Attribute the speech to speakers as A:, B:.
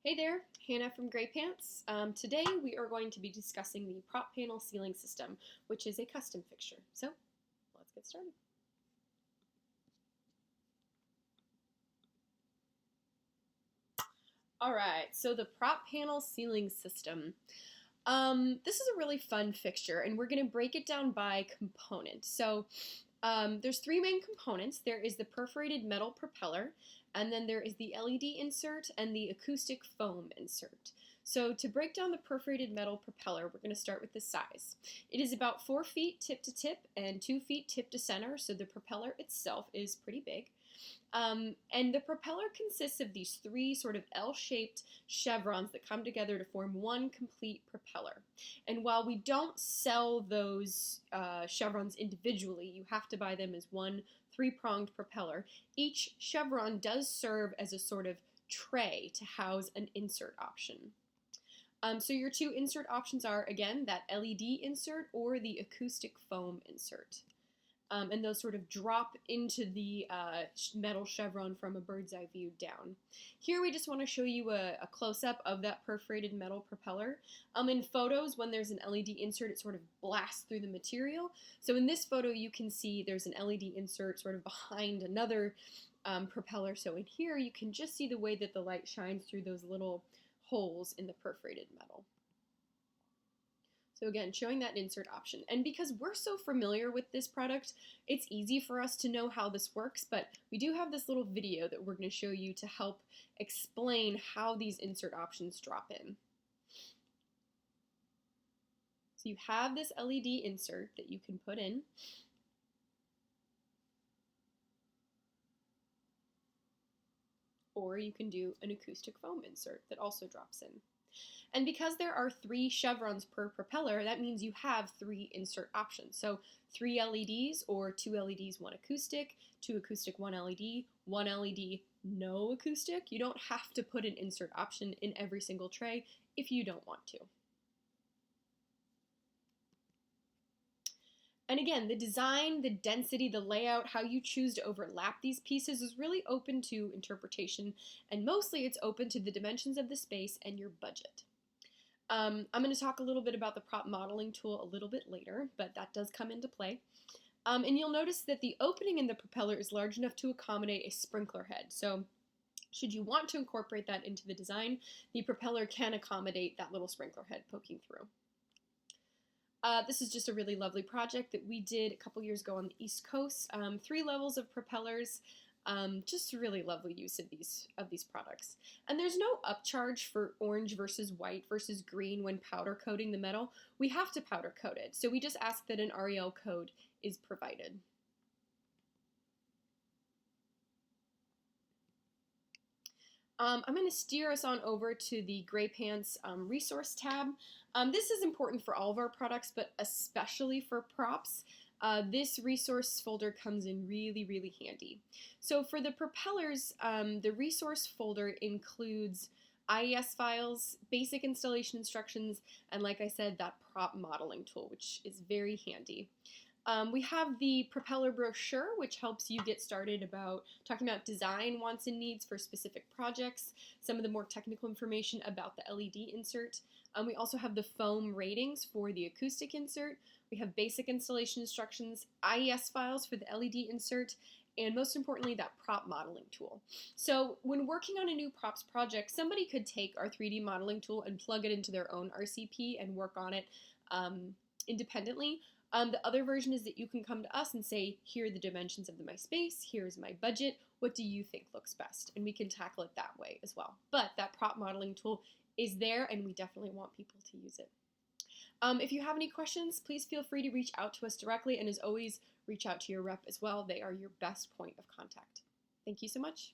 A: Hey there, Hannah from Graypants. Today we are going to be discussing the prop panel ceiling system, which is a custom fixture. So let's get started. All right, so the prop panel ceiling system. This is a really fun fixture, and we're going to break it down by component. So there's three main components. There is the perforated metal propeller, and then there is the LED insert and the acoustic foam insert. So to break down the perforated metal propeller, we're going to start with the size. It is about 4 feet tip to tip and 2 feet tip to center, so the propeller itself is pretty big. And the propeller consists of these three sort of L-shaped chevrons that come together to form one complete propeller. And while we don't sell those chevrons individually, you have to buy them as one three-pronged propeller. Each chevron does serve as a sort of tray to house an insert option. So your two insert options are, again, that LED insert or the acoustic foam insert. And those sort of drop into the metal chevron from a bird's eye view down. Here we just want to show you a close-up of that perforated metal propeller. In photos, when there's an LED insert, it sort of blasts through the material. So in this photo, you can see there's an LED insert sort of behind another propeller. So in here, you can just see the way that the light shines through those little holes in the perforated metal. So again, showing that insert option. And because we're so familiar with this product, it's easy for us to know how this works, but we do have this little video that we're going to show you to help explain how these insert options drop in. So you have this LED insert that you can put in. Or you can do an acoustic foam insert that also drops in. And because there are 3 chevrons per propeller, that means you have 3 insert options. So 3 LEDs or 2 LEDs, 1 acoustic, 2 acoustic, 1 LED, 1 LED, no acoustic. You don't have to put an insert option in every single tray if you don't want to. And again, the design, the density, the layout, how you choose to overlap these pieces is really open to interpretation, and mostly it's open to the dimensions of the space and your budget. I'm going to talk a little bit about the prop modeling tool a little bit later, but that does come into play. And you'll notice that the opening in the propeller is large enough to accommodate a sprinkler head. So should you want to incorporate that into the design, the propeller can accommodate that little sprinkler head poking through. This is just a really lovely project that we did a couple years ago on the East Coast. 3 levels of propellers. Just a really lovely use of these products. And there's no upcharge for orange versus white versus green when powder coating the metal. We have to powder coat it, so we just ask that an REL code is provided. I'm going to steer us on over to the Graypants resource tab. This is important for all of our products, but especially for props. This resource folder comes in really, really handy. So for the propellers, the resource folder includes IES files, basic installation instructions, and like I said, that prop modeling tool, which is very handy. We have the Propeller Brochure, which helps you get started about talking about design wants and needs for specific projects, some of the more technical information about the LED insert. We also have the foam ratings for the acoustic insert. We have basic installation instructions, IES files for the LED insert, and most importantly, that prop modeling tool. So when working on a new props project, somebody could take our 3D modeling tool and plug it into their own RCP and work on it independently. The other version is that you can come to us and say, here are the dimensions of my space, here's my budget, what do you think looks best? And we can tackle it that way as well. But that prop modeling tool is there, and we definitely want people to use it. If you have any questions, please feel free to reach out to us directly, and as always, reach out to your rep as well. They are your best point of contact. Thank you so much.